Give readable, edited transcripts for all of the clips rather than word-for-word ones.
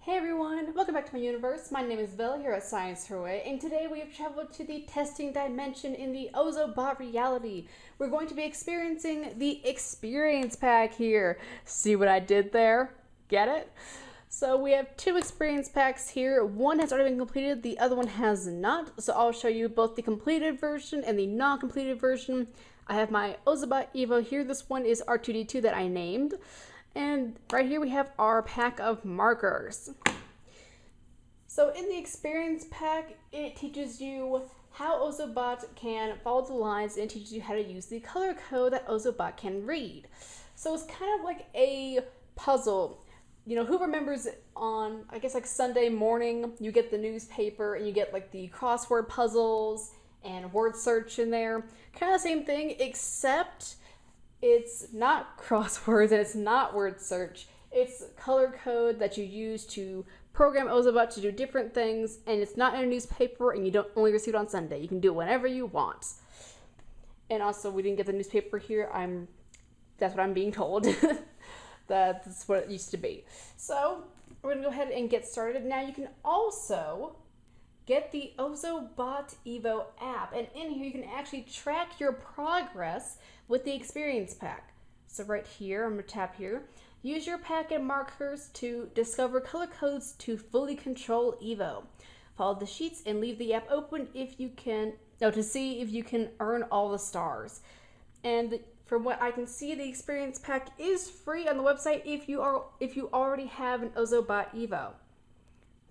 Hey everyone, welcome back to my universe. My name is Vel here at Science Her Way, and today we have traveled to the testing dimension in the Ozobot reality. We're going to be experiencing the experience pack here. See what I did there? Get it? So we have two experience packs here. One has already been completed, the other one has not. So I'll show you both the completed version and the non-completed version. I have my Ozobot Evo here. This one is R2D2 that I named. And right here we have our pack of markers. So in the experience pack, it teaches you how Ozobot can follow the lines and teaches you how to use the color code that Ozobot can read. So it's kind of like a puzzle. You know, who remembers on, I guess like Sunday morning, you get the newspaper and you get like the crossword puzzles and word search in there. Kind of the same thing, except it's not crosswords and it's not word search. It's color code that you use to program Ozobot to do different things, and it's not in a newspaper and you don't only receive it on Sunday. You can do it whenever you want. And also, we didn't get the newspaper here. That's what I'm being told. That's what it used to be. So we're gonna go ahead and get started. Now you can also get the Ozobot Evo app, and in here you can actually track your progress with the experience pack. So right here, I'm gonna tap here. Use your pack and markers to discover color codes to fully control Evo. Follow the sheets and leave the app open if you can, to see if you can earn all the stars. And from what I can see, the experience pack is free on the website if you already have an Ozobot Evo.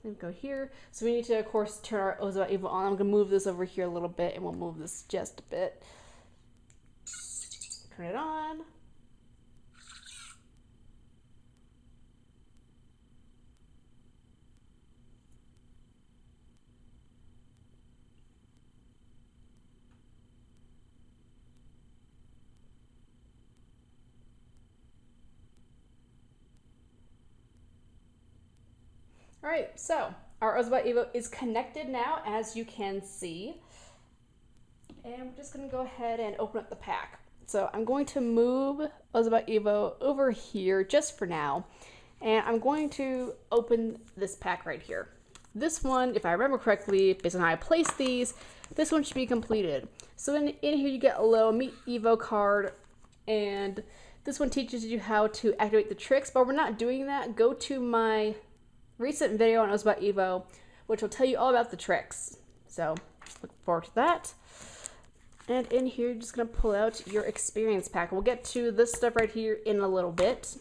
Then go here. So we need to, of course, turn our Ozobot Evo on. I'm gonna move this over here a little bit, and we'll move this just a bit. Turn it on. All right, so our Ozobot Evo is connected now, as you can see. And we're just gonna go ahead and open up the pack. So I'm going to move Ozobot Evo over here just for now. And I'm going to open this pack right here. This one, if I remember correctly, based on how I placed these, this one should be completed. So in here you get a little Meet Evo card, and this one teaches you how to activate the tricks, but we're not doing that. Go to my recent video on Ozobot Evo, which will tell you all about the tricks. So look forward to that. And in here, you're just gonna pull out your experience pack. We'll get to this stuff right here in a little bit.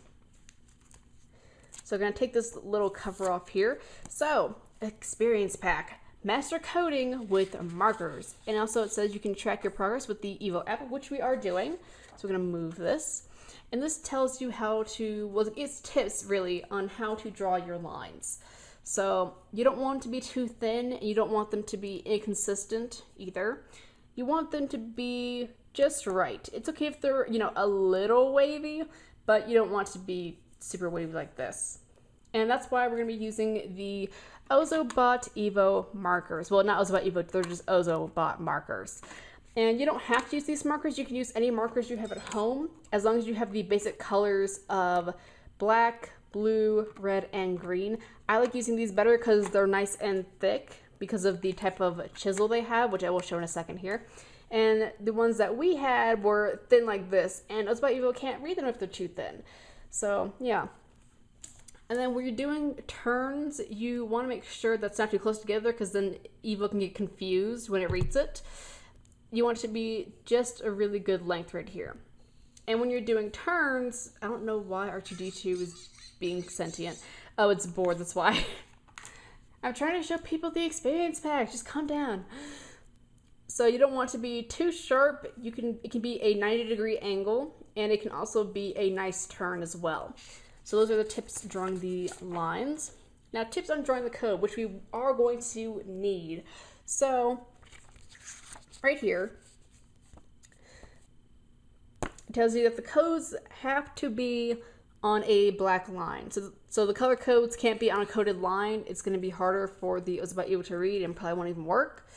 So I'm gonna take this little cover off here. So, experience pack, master coding with markers. And also it says you can track your progress with the Evo app, which we are doing. So we're gonna move this. And this tells you how to, well, it's tips really on how to draw your lines. So you don't want them to be too thin, and you don't want them to be inconsistent either. You want them to be just right. It's okay if they're, a little wavy, but you don't want to be super wavy like this. And that's why we're gonna be using the Ozobot Evo markers. Well, not Ozobot Evo, they're just Ozobot markers. And you don't have to use these markers. You can use any markers you have at home, as long as you have the basic colors of black, blue, red, and green. I like using these better because they're nice and thick because of the type of chisel they have, which I will show in a second here. And the ones that we had were thin like this, and Ozobot Evo can't read them if they're too thin. So yeah. And then when you're doing turns, you want to make sure that's not too close together, because then Evo can get confused when it reads it. You want it to be just a really good length right here. And when you're doing turns, I don't know why R2D2 is being sentient. Oh, it's bored, that's why. I'm trying to show people the experience pack, just calm down. So you don't want to be too sharp. It can be a 90-degree angle, and it can also be a nice turn as well. So those are the tips drawing the lines. Now, tips on drawing the code, which we are going to need. So right here, it tells you that the codes have to be on a black line. So the color codes can't be on a coded line. It's going to be harder for the Ozobot Evo to read and probably won't even work.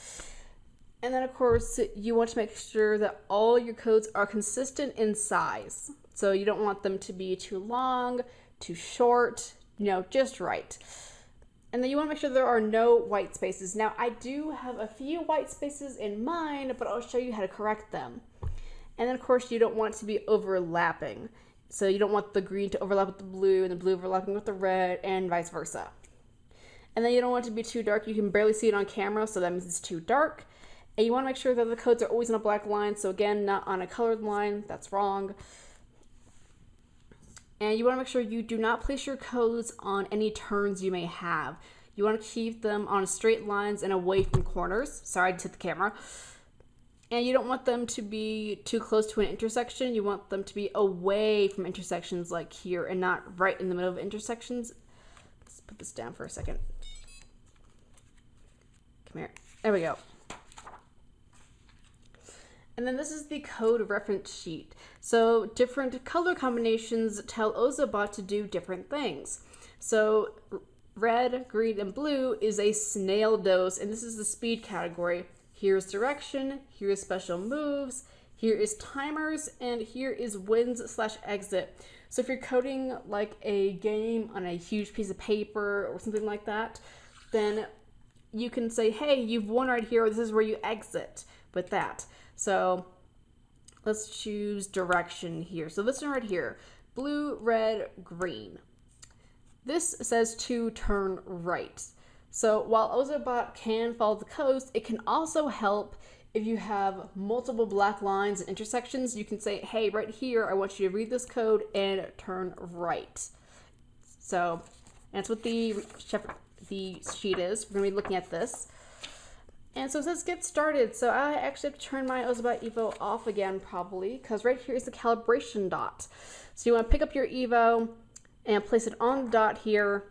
And then, of course, you want to make sure that all your codes are consistent in size. So you don't want them to be too long, too short, just right. And then you want to make sure there are no white spaces. Now, I do have a few white spaces in mine, but I'll show you how to correct them. And then, of course, you don't want it to be overlapping. So you don't want the green to overlap with the blue and the blue overlapping with the red and vice versa. And then you don't want it to be too dark. You can barely see it on camera, so that means it's too dark. And you want to make sure that the codes are always on a black line. So again, not on a colored line. That's wrong. And you want to make sure you do not place your codes on any turns you may have. You want to keep them on straight lines and away from corners. Sorry, I just hit the camera. And you don't want them to be too close to an intersection. You want them to be away from intersections like here and not right in the middle of intersections. Let's put this down for a second. Come here. There we go. And then this is the code reference sheet. So different color combinations tell Ozobot to do different things. So red, green, and blue is a snail dose, and this is the speed category. Here's direction, here's special moves, here is timers, and here is wins/exit. So if you're coding like a game on a huge piece of paper or something like that, then you can say, hey, you've won right here, or this is where you exit with that. So let's choose direction here. So this one right here, blue, red, green. This says to turn right. So while Ozobot can follow the codes, it can also help if you have multiple black lines and intersections. You can say, hey, right here, I want you to read this code and turn right. So that's what the sheet is. We're going to be looking at this. And so it says get started. So I actually have to turn my Ozobot Evo off again probably, because right here is the calibration dot. So you want to pick up your Evo and place it on the dot here,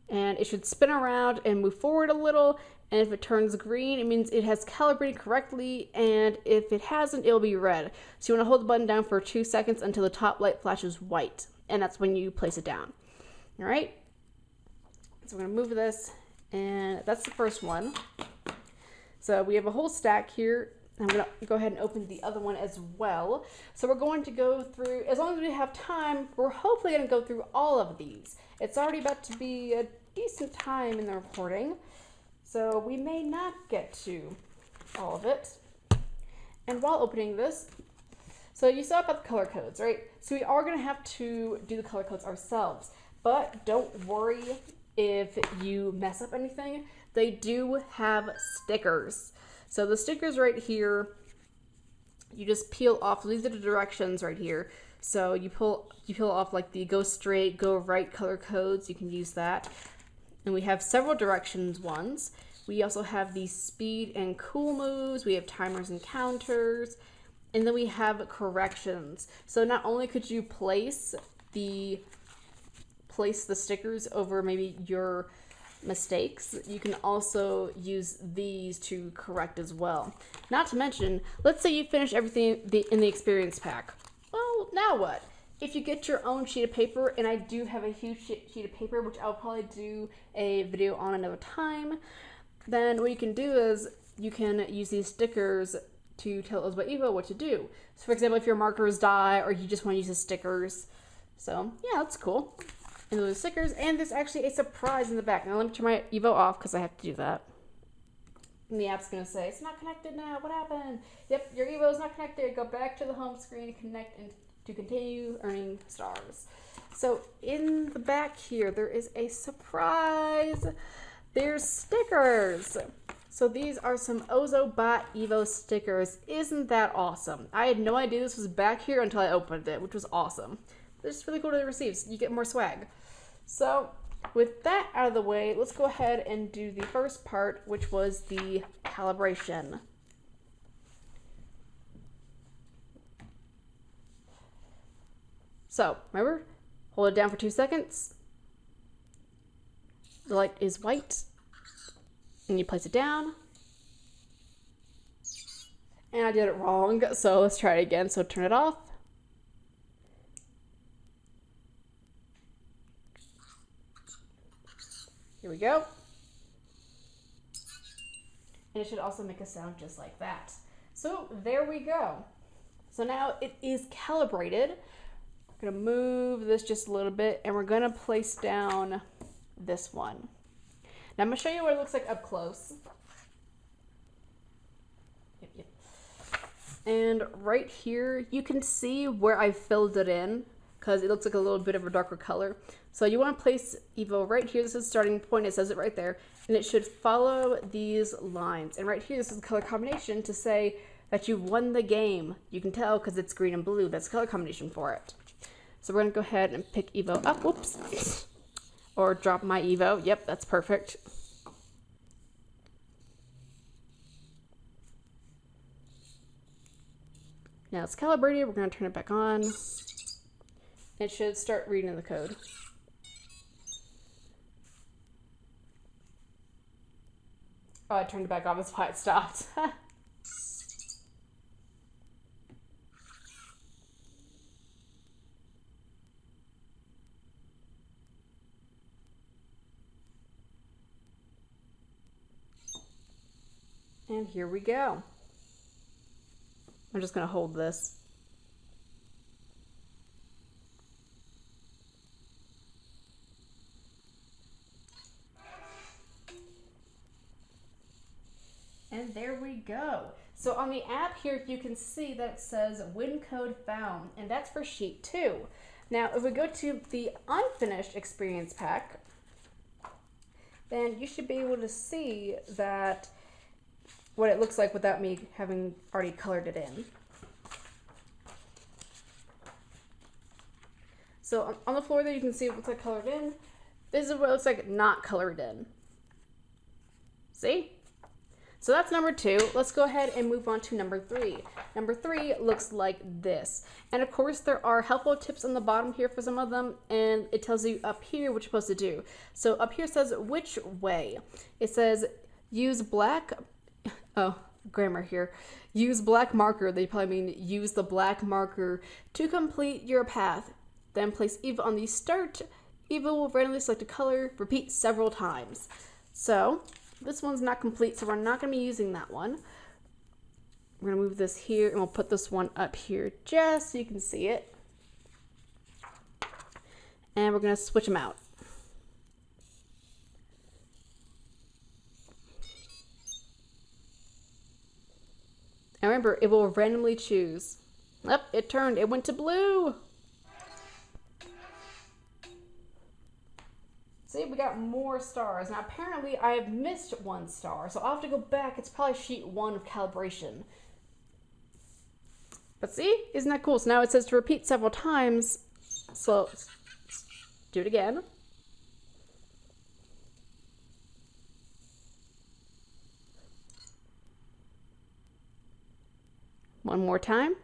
and it should spin around and move forward a little. And if it turns green, it means it has calibrated correctly, and if it hasn't, it'll be red. So you want to hold the button down for 2 seconds until the top light flashes white, and that's when you place it down. All right, so we're going to move this, and that's the first one. So we have a whole stack here. I'm going to go ahead and open the other one as well. So we're going to go through, as long as we have time, we're hopefully going to go through all of these. It's already about to be a decent time in the recording, so we may not get to all of it. And while opening this, so you saw about the color codes, right? So we are going to have to do the color codes ourselves, but don't worry if you mess up anything. They do have stickers. So the stickers right here, you just peel off. These are the directions right here. So you peel off like the go straight, go right color codes. You can use that. And we have several directions ones. We also have the speed and cool moves. We have timers and counters. And then we have corrections. So not only could you place the stickers over maybe your mistakes, you can also use these to correct as well. Not to mention, let's say you finish everything in the experience pack. Well, now what? If you get your own sheet of paper, and I do have a huge sheet of paper, which I'll probably do a video on another time, then what you can do is you can use these stickers to tell Ozobot Evo what to do. So for example, if your markers die or you just want to use the stickers. So yeah, that's cool. And those are stickers, and there's actually a surprise in the back. Now let me turn my Evo off because I have to do that. And the app's going to say, it's not connected now. What happened? Yep, your Evo is not connected. Go back to the home screen and connect and to continue earning stars. So in the back here, there is a surprise. There's stickers. So these are some Ozobot Evo stickers. Isn't that awesome? I had no idea this was back here until I opened it, which was awesome. It's just really cool to receive. So you get more swag. So with that out of the way, let's go ahead and do the first part, which was the calibration. So remember, hold it down for 2 seconds. The light is white, and you place it down. And I did it wrong, so let's try it again. So turn it off. Here we go. And it should also make a sound just like that. So there we go. So now it is calibrated. We're gonna move this just a little bit, and we're gonna place down this one. Now I'm going to show you what it looks like up close. Yep. And right here, you can see where I filled it in because it looks like a little bit of a darker color. So you want to place Evo right here. This is the starting point. It says it right there. And it should follow these lines. And right here, this is the color combination to say that you won the game. You can tell because it's green and blue. That's the color combination for it. So we're going to go ahead and pick Evo up. Whoops. Or drop my Evo. Yep, that's perfect. Now it's calibrated. We're going to turn it back on. It should start reading the code. Oh, I turned it back on. That's why it stopped. And here we go. I'm just going to hold this. And there we go. So on the app here, you can see that it says win code found, and that's for sheet 2. Now, if we go to the unfinished experience pack, then you should be able to see that what it looks like without me having already colored it in. So on the floor there, you can see what looks like colored in. This is what it looks like not colored in. See? So that's number 2. Let's go ahead and move on to number 3. Number 3 looks like this. And of course there are helpful tips on the bottom here for some of them, and it tells you up here what you're supposed to do. So up here says which way. It says use black, oh, grammar here. Use black marker, they probably mean use the black marker to complete your path. Then place Evo on the start. Evo will randomly select a color, repeat several times. So this one's not complete, so we're not going to be using that one. We're going to move this here, and we'll put this one up here just so you can see it. And we're going to switch them out. And remember, it will randomly choose. Yep, it turned. It went to blue. See, we got more stars. Now, apparently, I have missed 1 star, so I'll have to go back. It's probably sheet 1 of calibration. But see, isn't that cool? So now it says to repeat several times. So, do it again. One more time.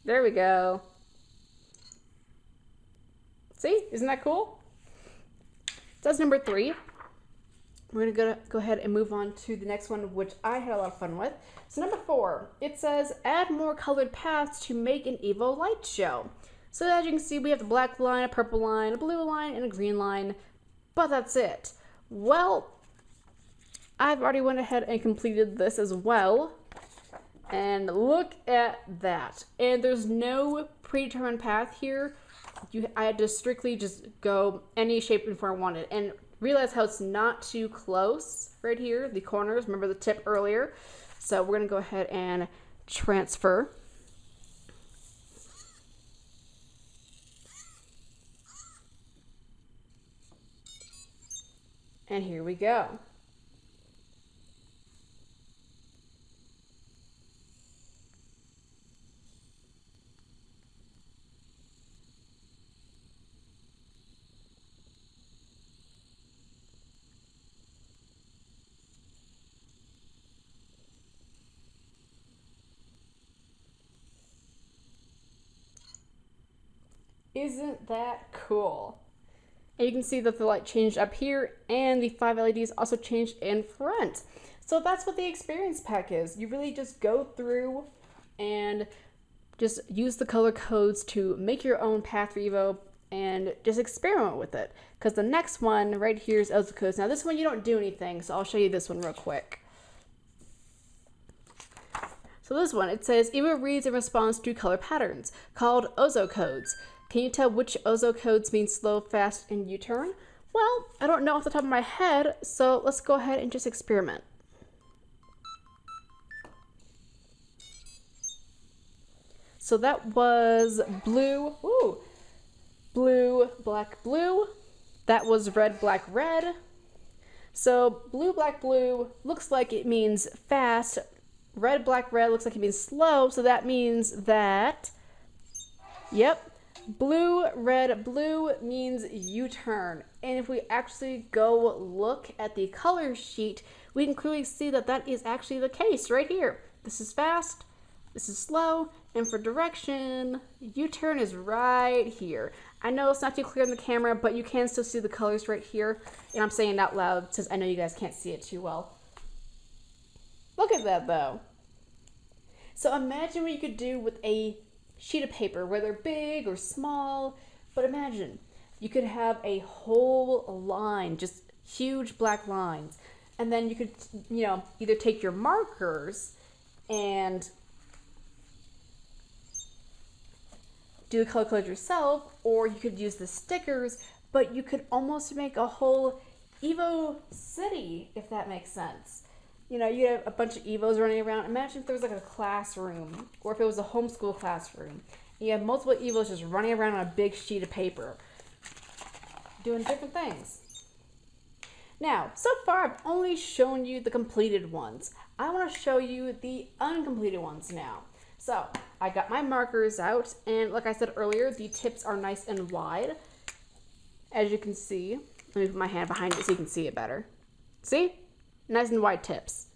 There we go. See, isn't that cool? So that's number 3. We're gonna go ahead and move on to the next one, which I had a lot of fun with. So number 4, it says add more colored paths to make an Evo light show. So as you can see, we have the black line, a purple line, a blue line, and a green line, but that's it. Well, I've already went ahead and completed this as well. And look at that. And there's no predetermined path here. I had to strictly just go any shape and form I wanted. And realize how it's not too close right here, the corners. Remember the tip earlier? So we're going to go ahead and transfer. And here we go. Isn't that cool? And you can see that the light changed up here and the 5 LEDs also changed in front. So that's what the experience pack is. You really just go through and just use the color codes to make your own path for Evo and just experiment with it. Because the next one right here is Ozo Codes. Now this one you don't do anything, so I'll show you this one real quick. So So this one, it says, Evo reads in response to color patterns, called Ozo Codes. Can you tell which Ozo Codes mean slow, fast, and U-turn? Well, I don't know off the top of my head, so let's go ahead and just experiment. So that was blue, blue, black, blue. That was red, black, red. So blue, black, blue looks like it means fast. Red, black, red looks like it means slow. So that means that, yep, blue, red, blue means U-turn. And if we actually go look at the color sheet, we can clearly see that that is actually the case right here. This is fast, this is slow, and for direction, U-turn is right here. I know it's not too clear on the camera, but you can still see the colors right here. And I'm saying it out loud since I know you guys can't see it too well. Look at that though. So imagine what you could do with a sheet of paper, whether big or small, but imagine you could have a whole line, just huge black lines. And then you could, you know, either take your markers and do the color code yourself, or you could use the stickers, but you could almost make a whole Evo city, if that makes sense. You know, you have a bunch of Evos running around. Imagine if there was like a classroom, or if it was a homeschool classroom. You have multiple Evos just running around on a big sheet of paper, doing different things. Now, so far I've only shown you the completed ones. I want to show you the uncompleted ones now. So, I got my markers out, and like I said earlier, the tips are nice and wide. As you can see, let me put my hand behind it so you can see it better. See? Nice and wide tips.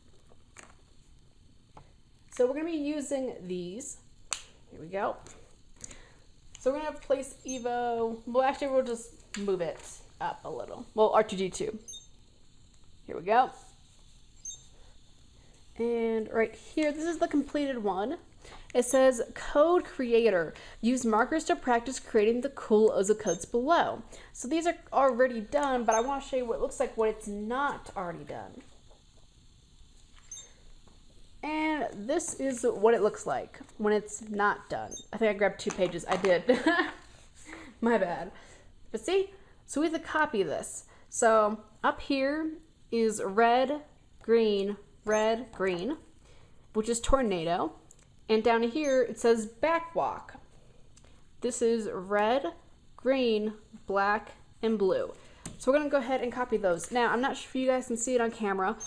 So we're going to be using these. Here we go. So we're going to place Evo, well actually we'll just move it up a little. Well, R2D2. Here we go. And right here, this is the completed one. It says, Code Creator. Use markers to practice creating the cool Ozo Codes below. So these are already done, but I want to show you what it looks like when it's not already done. And this is what it looks like when it's not done. I think I grabbed 2 pages. I did. My bad. But see? So we have to copy this. So up here is red, green, which is tornado. And down here it says backwalk. This is red, green, black, and blue. So we're gonna go ahead and copy those. Now, I'm not sure if you guys can see it on camera,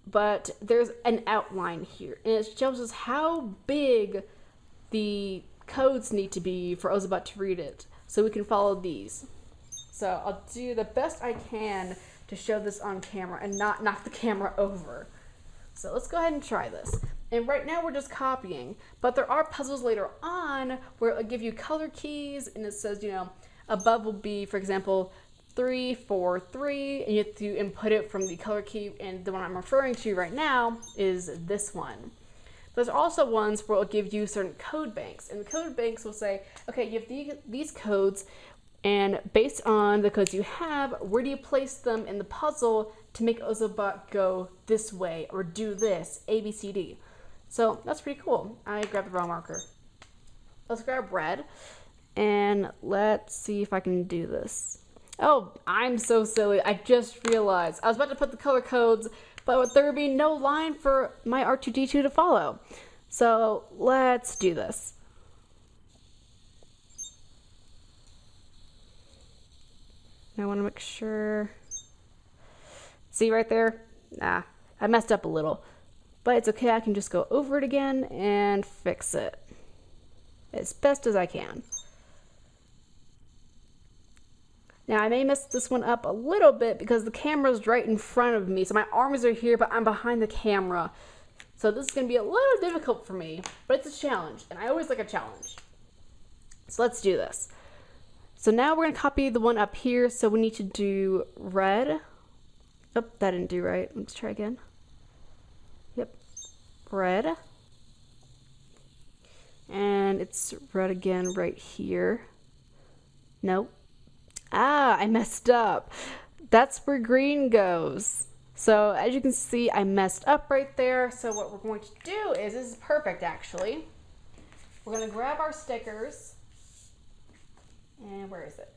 but there's an outline here. And it shows us how big the codes need to be for Ozobot to read it. So we can follow these. So I'll do the best I can to show this on camera and not knock the camera over. So let's go ahead and try this. And right now we're just copying, but there are puzzles later on where it'll give you color keys, and it says, you know, above will be, for example, 3, 4, 3, and you have to input it from the color key, and the one I'm referring to right now is this one. There's also ones where it'll give you certain code banks, and the code banks will say, okay, you have these codes, and based on the codes you have, where do you place them in the puzzle to make Ozobot go this way or do this, A, B, C, D. So that's pretty cool. I grabbed the wrong marker. Let's grab red and let's see if I can do this. Oh, I'm so silly. I just realized I was about to put the color codes, but there would be no line for my R2D2 to follow. So let's do this. I want to make sure. See right there? Nah, I messed up a little. But it's okay, I can just go over it again and fix it as best as I can. Now I may mess this one up a little bit because the camera's right in front of me. So my arms are here, but I'm behind the camera. So this is gonna be a little difficult for me, but it's a challenge, and I always like a challenge. So let's do this. So now we're gonna copy the one up here. So we need to do red. Oh, that didn't do right. Let's try again. Yep, red. And it's red again right here. Nope. Ah, I messed up. That's where green goes. So as you can see, I messed up right there. So what we're going to do is, this is perfect actually. We're going to grab our stickers. And where is it?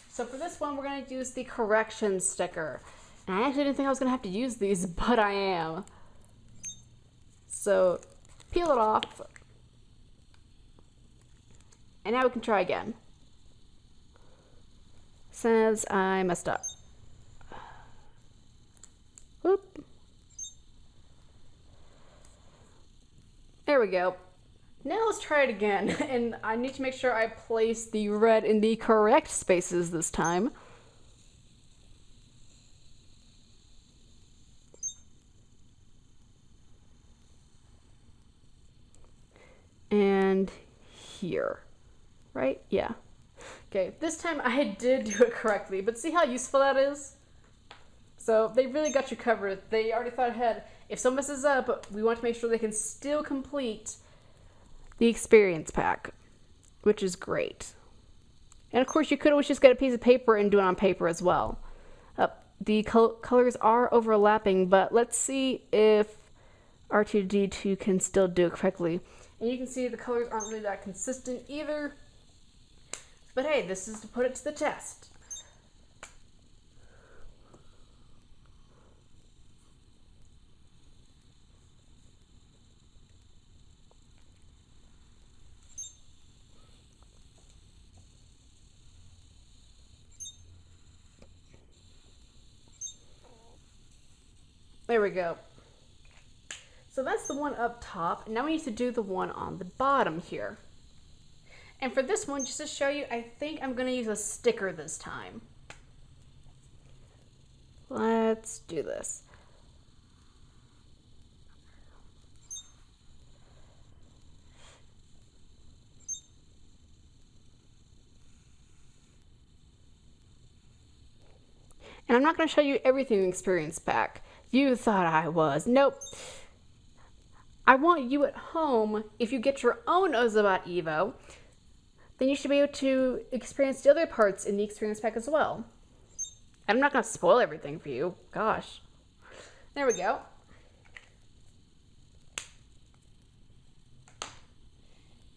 So for this one, we're going to use the correction sticker. And I actually didn't think I was going to have to use these, but I am. So peel it off. And now we can try again. Since I messed up. Whoop. There we go. Now let's try it again. And I need to make sure I place the red in the correct spaces this time. And here. Right? Yeah. Okay, this time I did do it correctly, but see how useful that is? So they really got you covered. They already thought ahead. If someone messes up, we want to make sure they can still complete the experience pack, which is great. And of course, you could always just get a piece of paper and do it on paper as well. The colors are overlapping, but let's see if R2D2 can still do it correctly. And you can see the colors aren't really that consistent either. But hey, this is to put it to the test. There we go. So that's the one up top. Now we need to do the one on the bottom here. And for this one, just to show you, I think I'm going to use a sticker this time. Let's do this. And I'm not going to show you everything in the experience pack. You thought I was. Nope. I want you at home, if you get your own Ozobot Evo, then you should be able to experience the other parts in the experience pack as well. And I'm not going to spoil everything for you. Gosh. There we go.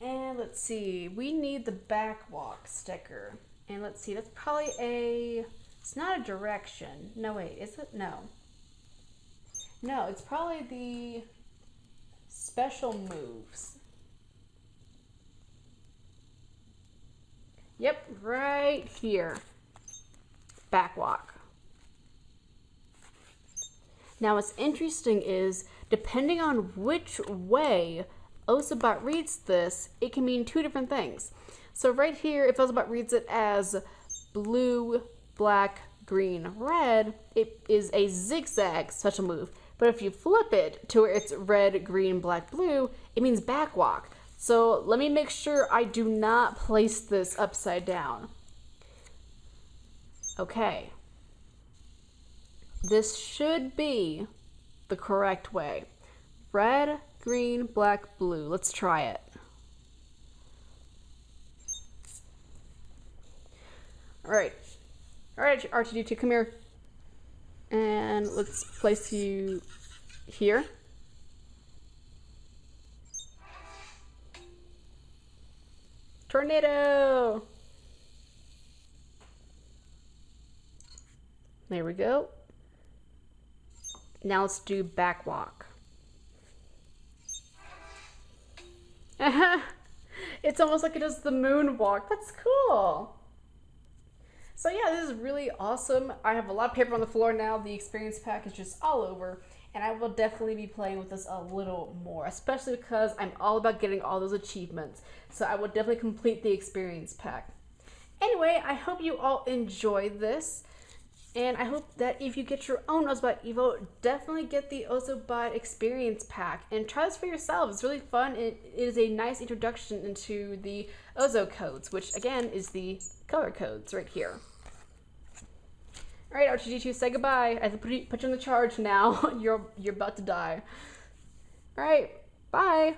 And let's see. We need the back walk sticker. And let's see. That's probably a... It's not a direction. No, wait. Is it? No. No, it's probably the special moves. Yep, right here. Back walk. Now what's interesting is, depending on which way Ozobot reads this, it can mean two different things. So right here, if Ozobot reads it as blue, black, green, red, it is a zigzag special move. But if you flip it to where it's red, green, black, blue, it means back walk. So let me make sure I do not place this upside down. Okay. This should be the correct way. Red, green, black, blue. Let's try it. All right. All right, R2D2, come here. And let's place you here. Tornado! There we go. Now let's do back walk. It's almost like it does the moonwalk. That's cool. So yeah, this is really awesome. I have a lot of paper on the floor now. The experience pack is just all over. And I will definitely be playing with this a little more, especially because I'm all about getting all those achievements. So I will definitely complete the experience pack. Anyway, I hope you all enjoyed this. And I hope that if you get your own Ozobot Evo, definitely get the Ozobot experience pack and try this for yourself. It's really fun. It is a nice introduction into the Ozo Codes, which again is the color codes right here. All right, R2D2, say goodbye. I have to put you in the charge now. You're about to die. All right, bye.